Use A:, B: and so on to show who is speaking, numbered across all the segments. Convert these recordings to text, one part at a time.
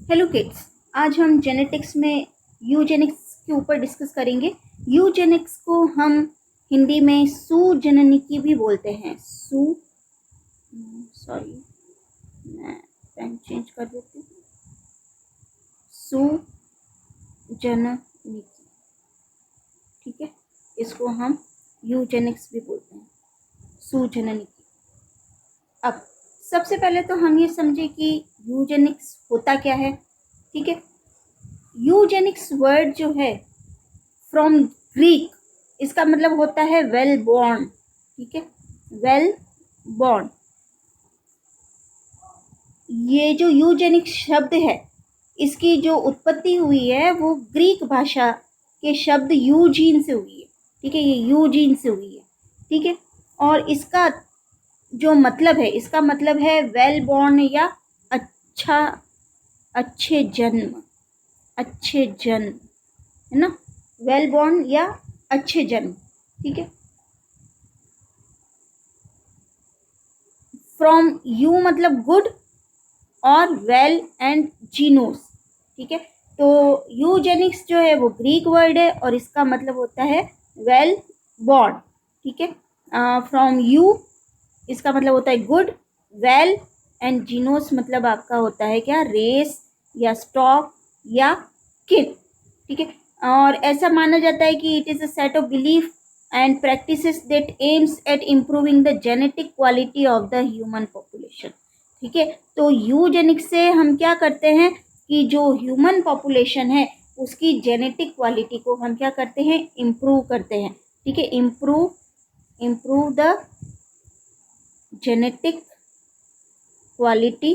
A: Hello kids, आज हम genetics में यूजेनिक्स के ऊपर डिस्कस करेंगे। यूजेनिक्स को हम हिंदी में सुजननिकी भी बोलते हैं। सॉरी, मैं पेन चेंज कर देती हूँ। सुजननिकी, ठीक है, इसको हम यूजेनिक्स भी बोलते हैं, सुजननिकी। अब सबसे पहले तो हम ये समझे कि यूजेनिक्स होता क्या है। ठीक है, यूजेनिक्स वर्ड जो है फ्रॉम ग्रीक, इसका मतलब होता है वेल बॉर्न। ठीक है, वेल बॉर्न। ये जो यूजेनिक्स शब्द है, इसकी जो उत्पत्ति हुई है वो ग्रीक भाषा के शब्द यूजीन से हुई है। ठीक है, ये यूजीन से हुई है। ठीक है, और इसका जो मतलब है, इसका मतलब है वेल बॉर्न या अच्छा, अच्छे जन्म, अच्छे जन्म, है ना, वेल बॉर्न या अच्छे जन्म। ठीक है, फ्रॉम यू मतलब गुड और वेल एंड जीनोस। ठीक है, तो यूजेनिक्स जो है वो ग्रीक वर्ड है और इसका मतलब होता है वेल बॉर्न। ठीक है, फ्रॉम यू इसका मतलब होता है गुड, वेल एंड जीनोस मतलब आपका होता है क्या, रेस या स्टॉक या किड। ठीक है, और ऐसा माना जाता है कि it is a set of belief and practices that aims at improving the genetic quality of the human population. ठीक है, तो यूजेनिक्स से हम क्या करते हैं कि जो ह्यूमन पॉपुलेशन है उसकी जेनेटिक क्वालिटी को हम क्या करते हैं, इम्प्रूव करते हैं। ठीक है, improve the genetic quality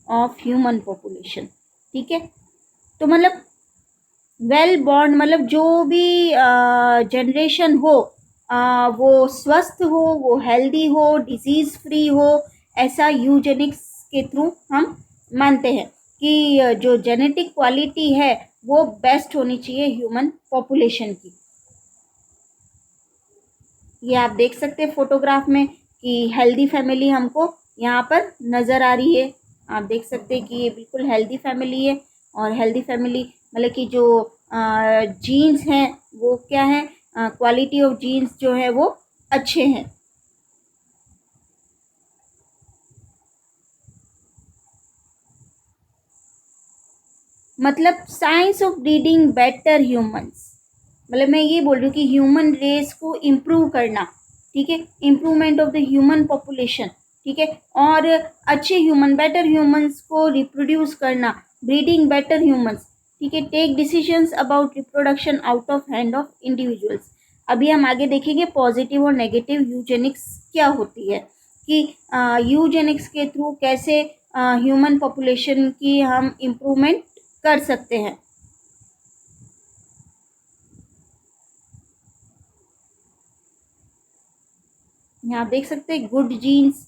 A: of human population. ठीक है, तो मतलब वेल बॉर्न मतलब जो भी जनरेशन हो वो स्वस्थ हो, वो हेल्दी हो, डिजीज फ्री हो, ऐसा यूजेनिक्स के थ्रू हम मानते हैं कि जो जेनेटिक क्वालिटी है वो बेस्ट होनी चाहिए ह्यूमन पॉपुलेशन की। ये आप देख सकते हैं फोटोग्राफ में कि हेल्दी फैमिली हमको यहाँ पर नज़र आ रही है। आप देख सकते हैं कि ये बिल्कुल हेल्दी फैमिली है, और हेल्दी फैमिली मतलब कि जो जीन्स हैं वो क्या है, क्वालिटी ऑफ जीन्स जो है वो अच्छे हैं। मतलब science of breeding better humans, मतलब मैं ये बोल रही हूँ कि ह्यूमन रेस को इम्प्रूव करना। ठीक है, improvement of the human population. ठीक है, और अच्छे ह्यूमन, बेटर ह्यूमंस को रिप्रोड्यूस करना, ब्रीडिंग बेटर ह्यूमंस। ठीक है, take decisions about reproduction out of hand of individuals. अभी हम आगे देखेंगे पॉजिटिव और नेगेटिव यूजेनिक्स क्या होती है, कि यूजेनिक्स के थ्रू कैसे ह्यूमन पॉपुलेशन की हम इम्प्रूवमेंट कर सकते हैं। यहाँ देख सकते हैं गुड जीन्स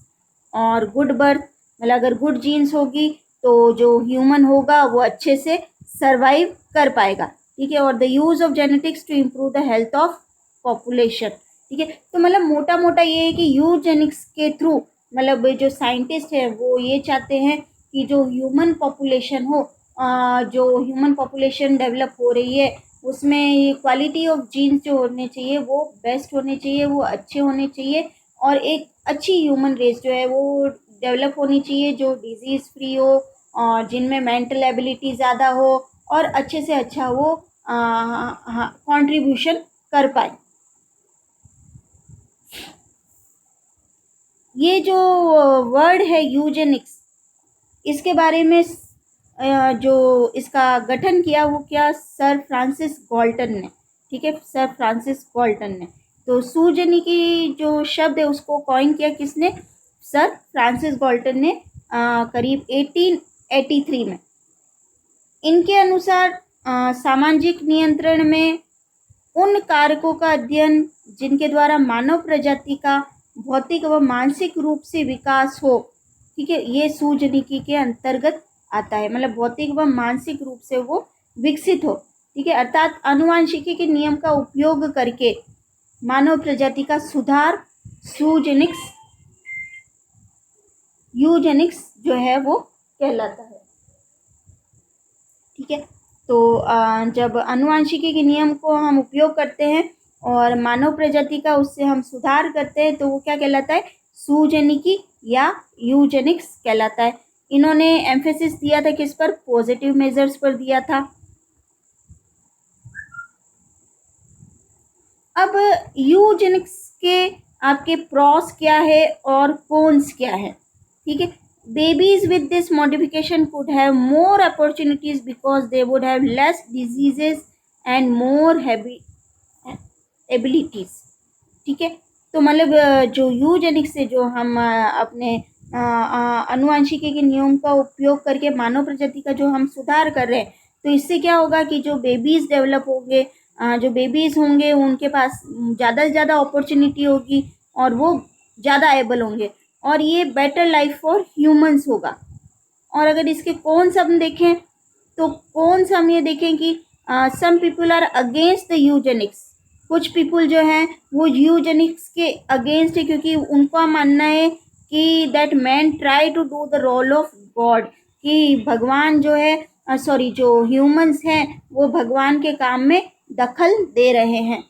A: और गुड बर्थ, मतलब अगर गुड जीन्स होगी तो जो ह्यूमन होगा वो अच्छे से सरवाइव कर पाएगा। ठीक है, और the use of genetics to improve the health of population. ठीक है, तो मतलब मोटा मोटा ये है कि यूजेनिक्स के थ्रू मतलब जो साइंटिस्ट है वो ये चाहते हैं कि जो ह्यूमन पॉपुलेशन हो, जो ह्यूमन पॉपुलेशन डेवलप हो रही है उसमें ये क्वालिटी ऑफ जीन्स जो होने चाहिए वो बेस्ट होने चाहिए, वो अच्छे होने चाहिए, और एक अच्छी ह्यूमन रेस जो है वो डेवलप होनी चाहिए जो डिजीज़ फ्री हो और जिनमें मेंटल एबिलिटी ज़्यादा हो और अच्छे से अच्छा वो कंट्रीब्यूशन कर पाए। ये जो वर्ड है यूजेनिक्स, इसके बारे में जो इसका गठन किया वो क्या, सर फ्रांसिस गाल्टन ने। ठीक है, सर फ्रांसिस गाल्टन ने। तो सूजनी की जो शब्द है उसको कॉइन किया किसने, सर फ्रांसिस गाल्टन ने करीब 1883 में। इनके अनुसार सामाजिक नियंत्रण में उन कारकों का अध्ययन जिनके द्वारा मानव प्रजाति का भौतिक व मानसिक रूप से विकास हो। ठीक है, ये सूजनिकी के अंतर्गत आता है, मतलब भौतिक व मानसिक रूप से वो विकसित हो। ठीक है, अर्थात आनुवांशिकी के नियम का उपयोग करके मानव प्रजाति का सुधार यूजेनिक्स जो है वो कहलाता है। ठीक है, तो जब आनुवंशिकी के नियम को हम उपयोग करते हैं और मानव प्रजाति का उससे हम सुधार करते हैं तो वो क्या कहलाता है, सुजनिकी या यूजेनिक्स कहलाता है। इन्होंने एम्फेसिस दिया था किस पर, पॉजिटिव मेजर्स पर दिया था। अब यूजेनिक्स के आपके प्रॉस क्या है और कॉन्स क्या है। ठीक है, babies with this modification could have more opportunities because they would have less diseases and more abilities। ठीक है, तो मतलब जो यूजेनिक्स से जो हम अपने आनुवंशिकी के नियम का उपयोग करके मानव प्रजाति का जो हम सुधार कर रहे हैं, तो इससे क्या होगा कि जो बेबीज डेवलप होंगे, जो बेबीज होंगे उनके पास ज़्यादा से ज़्यादा अपॉर्चुनिटी होगी और वो ज़्यादा एबल होंगे और ये बेटर लाइफ फॉर ह्यूमंस होगा। और अगर इसके कौन सा हम देखें तो कौन सा हम ये देखें कि some people are against the eugenics. कुछ पीपल जो हैं वो यूजेनिक्स के अगेंस्ट है क्योंकि उनका मानना है कि that man try to do the role of god, कि भगवान जो है जो ह्यूमंस हैं वो भगवान के काम में दखल दे रहे हैं।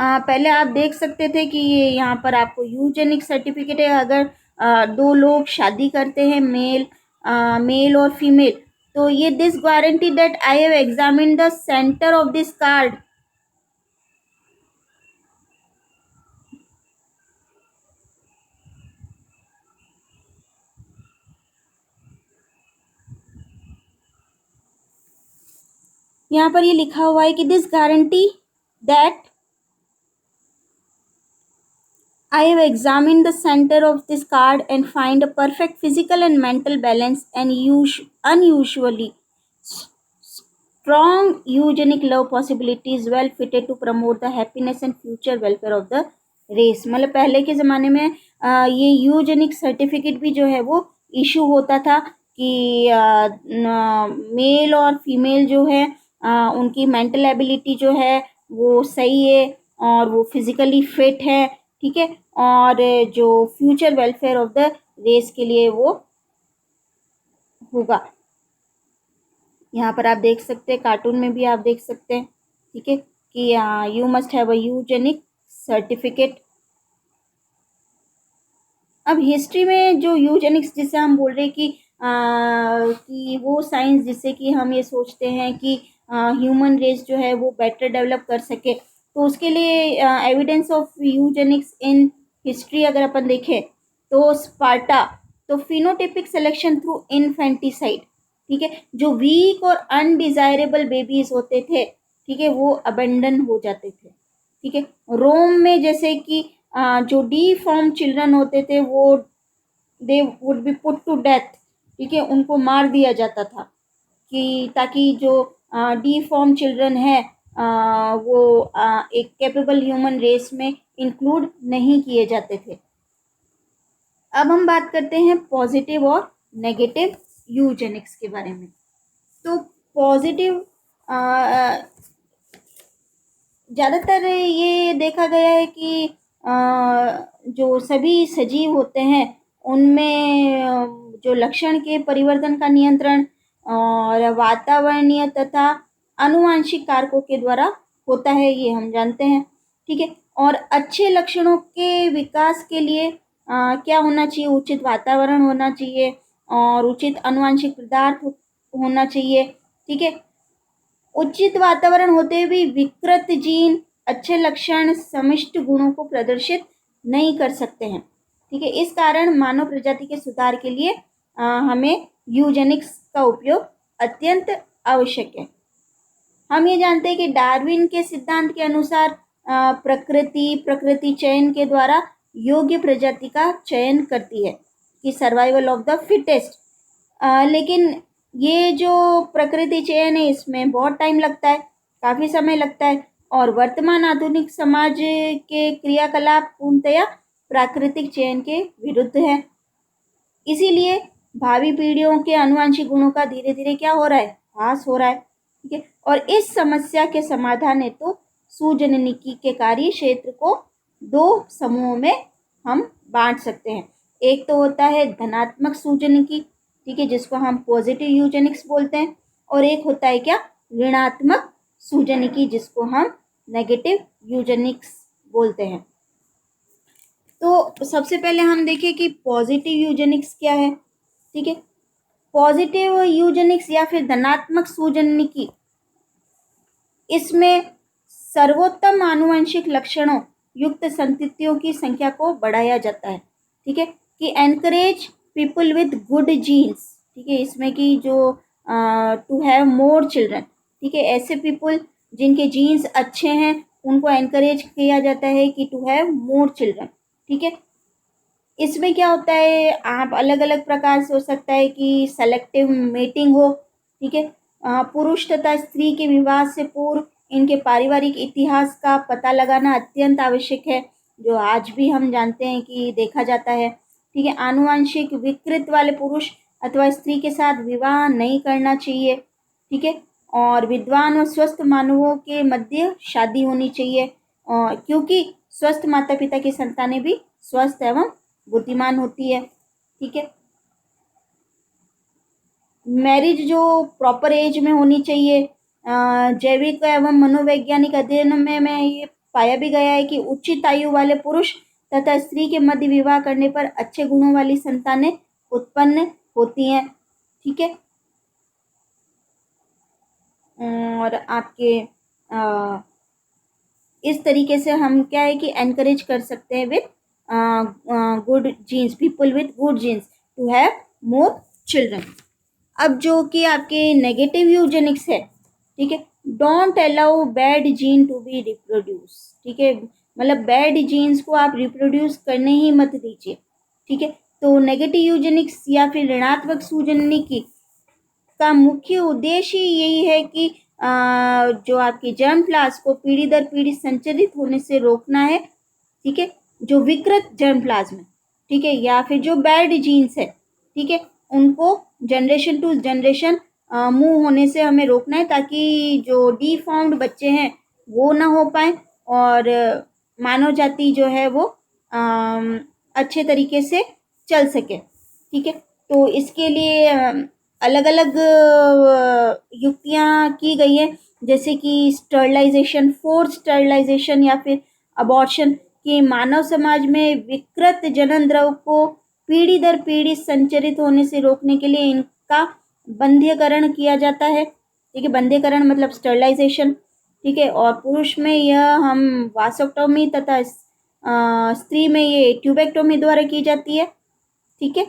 A: पहले आप देख सकते थे कि ये यहाँ पर आपको यूजेनिक सर्टिफिकेट है। अगर दो लोग शादी करते हैं, मेल और फीमेल, तो ये this guarantee that I have examine the centre of this card. यहाँ पर ये लिखा हुआ है कि this guarantee that I have examined the center of this card and find a perfect physical and mental balance and unusually strong eugenic love possibilities well fitted to promote the happiness and future welfare of the race। मतलब पहले के ज़माने में ये eugenic certificate भी जो है वो इशू होता था कि मेल और फीमेल जो है उनकी मेंटल एबिलिटी जो है वो सही है और वो फिजिकली फिट है। ठीक है, और जो future welfare of the race के लिए वो होगा। यहाँ पर आप देख सकते हैं, कार्टून में भी आप देख सकते हैं। ठीक है, कि you must have a eugenic certificate. अब हिस्ट्री में जो यूजेनिक्स जिसे हम बोल रहे हैं कि वो साइंस जिससे कि हम ये सोचते हैं कि ह्यूमन रेस जो है वो बेटर डेवलप कर सके, तो उसके लिए evidence of Eugenix in history अगर अपन देखें तो स्पार्टा, तो फिनोटिपिक सिलेक्शन थ्रू इन्फेंटिसाइड। ठीक है, जो वीक और अनडिजायरेबल बेबीज होते थे, ठीक है, वो अबेंडन हो जाते थे। ठीक है, रोम में जैसे कि जो डिफॉर्म चिल्ड्रन होते थे वो they would be put to death. ठीक है, उनको मार दिया जाता था कि ताकि जो डिफॉर्म चिल्ड्रन है वो एक कैपेबल ह्यूमन रेस में इंक्लूड नहीं किए जाते थे। अब हम बात करते हैं पॉजिटिव और नेगेटिव यूजेनिक्स के बारे में। तो पॉजिटिव ज़्यादातर ये देखा गया है कि जो सभी सजीव होते हैं उनमें जो लक्षण के परिवर्तन का नियंत्रण और वातावरणीय तथा आनुवंशिक कारकों के द्वारा होता है, ये हम जानते हैं। ठीक है, और अच्छे लक्षणों के विकास के लिए क्या होना चाहिए, उचित वातावरण होना चाहिए और उचित आनुवंशिक पदार्थ होना चाहिए। ठीक है, उचित वातावरण होते हुए विकृत जीन अच्छे लक्षण समिष्ट गुणों को प्रदर्शित नहीं कर सकते हैं। ठीक है, इस कारण मानव प्रजाति के सुधार के लिए हमें यूजेनिक्स का उपयोग अत्यंत आवश्यक है। हम ये जानते हैं कि डार्विन के सिद्धांत के अनुसार प्रकृति चयन के द्वारा योग्य प्रजाति का चयन करती है कि सर्वाइवल ऑफ द फिटेस्ट। लेकिन ये जो प्रकृति चयन है इसमें बहुत टाइम लगता है, काफ़ी समय लगता है और वर्तमान आधुनिक समाज के क्रियाकलाप पूर्णतया प्राकृतिक चयन के विरुद्ध है। इसीलिए भावी पीढ़ियों के आनुवंशिक गुणों का धीरे धीरे क्या हो रहा है, ह्रास हो रहा है। ठीक है, और इस समस्या के समाधान हेतु सुजननिकी के कार्य क्षेत्र को दो समूहों में हम बांट सकते हैं। एक तो होता है धनात्मक सूजनिकी, ठीक है, जिसको हम पॉजिटिव यूजेनिक्स बोलते हैं, और एक होता है क्या, ऋणात्मक सूजनिकी, जिसको हम नेगेटिव यूजेनिक्स बोलते हैं। तो सबसे पहले हम देखें कि पॉजिटिव यूजेनिक्स क्या है। ठीक है, पॉजिटिव यूजेनिक्स या फिर धनात्मक सूजनिकी, इसमें सर्वोत्तम आनुवंशिक लक्षणों युक्त संततियों की संख्या को बढ़ाया जाता है। ठीक है, कि encourage people with good genes, ठीक है, इसमें कि जो टू हैव मोर चिल्ड्रन, ठीक है, ऐसे पीपल जिनके जीन्स अच्छे हैं उनको एनकरेज किया जाता है कि टू हैव मोर चिल्ड्रन। ठीक है, इसमें क्या होता है, आप अलग अलग प्रकार से हो सकता है कि सेलेक्टिव मेटिंग हो। ठीक है, पुरुष तथा स्त्री के विवाह से पूर्व इनके पारिवारिक इतिहास का पता लगाना अत्यंत आवश्यक है, जो आज भी हम जानते हैं कि देखा जाता है। ठीक है, आनुवंशिक विकृत वाले पुरुष अथवा स्त्री के साथ विवाह नहीं करना चाहिए। ठीक है, और विद्वान और स्वस्थ मानवों के मध्य शादी होनी चाहिए, और क्योंकि स्वस्थ माता पिता की संतानें भी स्वस्थ एवं बुद्धिमान होती है। ठीक है, मैरिज जो प्रॉपर एज में होनी चाहिए। जैविक एवं मनोवैज्ञानिक अध्ययन में ये पाया भी गया है कि उचित आयु वाले पुरुष तथा स्त्री के मध्य विवाह करने पर अच्छे गुणों वाली संतानें उत्पन्न होती हैं। ठीक है, और आपके इस तरीके से हम क्या है कि एनकरेज कर सकते हैं with good genes, people with good genes to have more children. अब जो कि आपके नेगेटिव यूजेनिक्स है, ठीक है, don't allow bad gene to be reproduce. ठीक है, मतलब बैड जीन्स को आप रिप्रोड्यूस करने ही मत दीजिए। ठीक है, तो नेगेटिव यूजेनिक्स या फिर ऋणात्मक सूजनिकी का मुख्य उद्देश्य यही है कि जो आपकी जर्म प्लाज्म को पीढ़ी दर पीढ़ी संचरित होने से रोकना है। ठीक है, जो विकृत जर्म प्लाज्म है, ठीक है, या फिर जो बैड जीन्स है, ठीक है, उनको जनरेशन टू जनरेशन मूव होने से हमें रोकना है, ताकि जो डिफॉर्म्ड बच्चे हैं वो ना हो पाए, और मानव जाति जो है वो अच्छे तरीके से चल सके। ठीक है, तो इसके लिए अलग अलग युक्तियाँ की गई हैं, जैसे कि स्टरलाइजेशन, फोर्स स्टरलाइजेशन या फिर अबॉर्शन, कि मानव समाज में विकृत जनन द्रव को पीढ़ी दर पीढ़ी संचरित होने से रोकने के लिए इनका बंध्यकरण किया जाता है। ठीक है, बंध्यकरण मतलब स्टरलाइजेशन। ठीक है, और पुरुष में यह हम वासोक्टोमी तथा स्त्री में ये ट्यूबेक्टोमी द्वारा की जाती है। ठीक है,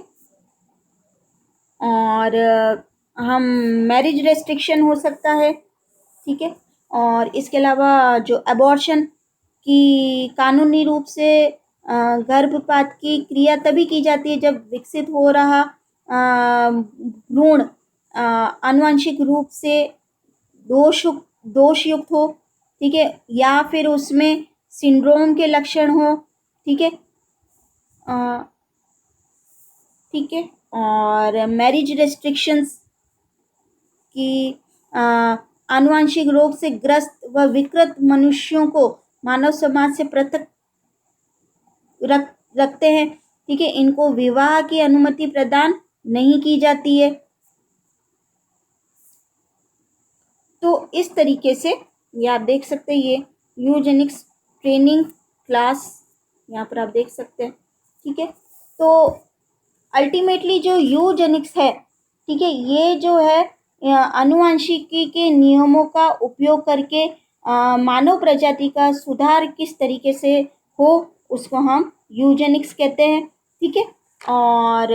A: और हम मैरिज रेस्ट्रिक्शन हो सकता है। ठीक है, और इसके अलावा जो अबॉर्शन की कानूनी रूप से गर्भपात की क्रिया तभी की जाती है जब विकसित हो रहा भ्रूण आनुवंशिक रूप से दोषयुक्त हो। ठीक है, या फिर उसमें सिंड्रोम के लक्षण हो। ठीक है, ठीक है, और मैरिज रेस्ट्रिक्शंस की आनुवंशिक रोग से ग्रस्त व विकृत मनुष्यों को मानव समाज से पृथक रखते हैं। ठीक है, इनको विवाह की अनुमति प्रदान नहीं की जाती है। तो इस तरीके से ये आप देख सकते हैं, ये यूजेनिक्स ट्रेनिंग क्लास यहाँ पर आप देख सकते हैं। ठीक है, तो अल्टीमेटली जो यूजेनिक्स है, ठीक है, ये जो है आनुवंशिकी के नियमों का उपयोग करके मानव प्रजाति का सुधार किस तरीके से हो, उसको हम यूजेनिक्स कहते हैं। ठीक है, और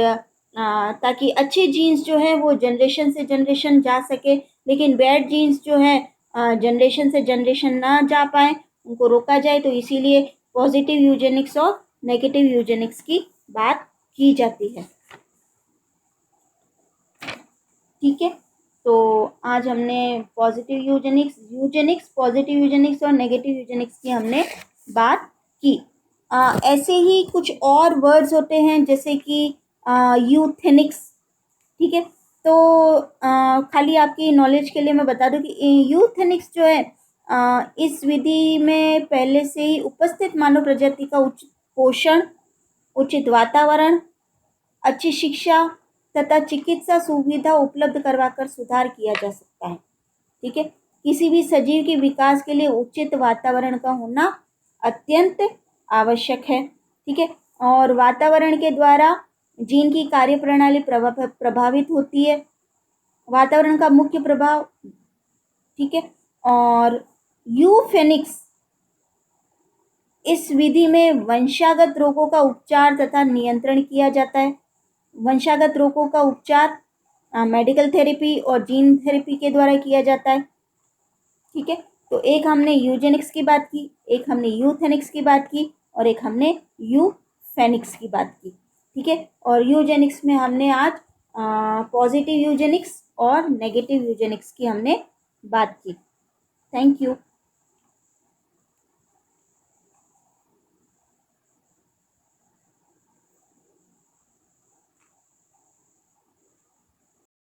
A: ताकि अच्छे जीन्स जो है वो जनरेशन से जनरेशन जा सके, लेकिन बैड जीन्स जो है जनरेशन से जनरेशन ना जा पाए, उनको रोका जाए। तो इसीलिए पॉजिटिव यूजेनिक्स और नेगेटिव यूजेनिक्स की बात की जाती है। ठीक है, तो आज हमने पॉजिटिव यूजेनिक्स, पॉजिटिव यूजेनिक्स और नेगेटिव यूजेनिक्स की हमने बात की। ऐसे ही कुछ और वर्ड्स होते हैं, जैसे कि यूथेनिक्स। ठीक है, तो खाली आपकी नॉलेज के लिए मैं बता दूं कि यूथेनिक्स जो है इस विधि में पहले से ही उपस्थित मानव प्रजाति का उचित पोषण, उचित वातावरण अच्छी शिक्षा तथा चिकित्सा सुविधा उपलब्ध करवाकर सुधार किया जा सकता है। ठीक है, किसी भी सजीव के विकास के लिए उचित वातावरण का होना अत्यंत आवश्यक है। ठीक है, और वातावरण के द्वारा जीन की कार्यप्रणाली प्रभावित होती है। वातावरण का मुख्य प्रभाव, ठीक है, और यूफेनिक्स इस विधि में वंशागत रोगों का उपचार तथा नियंत्रण किया जाता है। वंशागत रोगों का उपचार मेडिकल थेरेपी और जीन थेरेपी के द्वारा किया जाता है। ठीक है, तो एक हमने यूजेनिक्स की बात की, एक हमने यूथेनिक्स की बात की और एक हमने यूफेनिक्स की बात की। ठीक है, और यूजेनिक्स में हमने आज पॉजिटिव यूजेनिक्स और नेगेटिव यूजेनिक्स की हमने बात की। Thank you.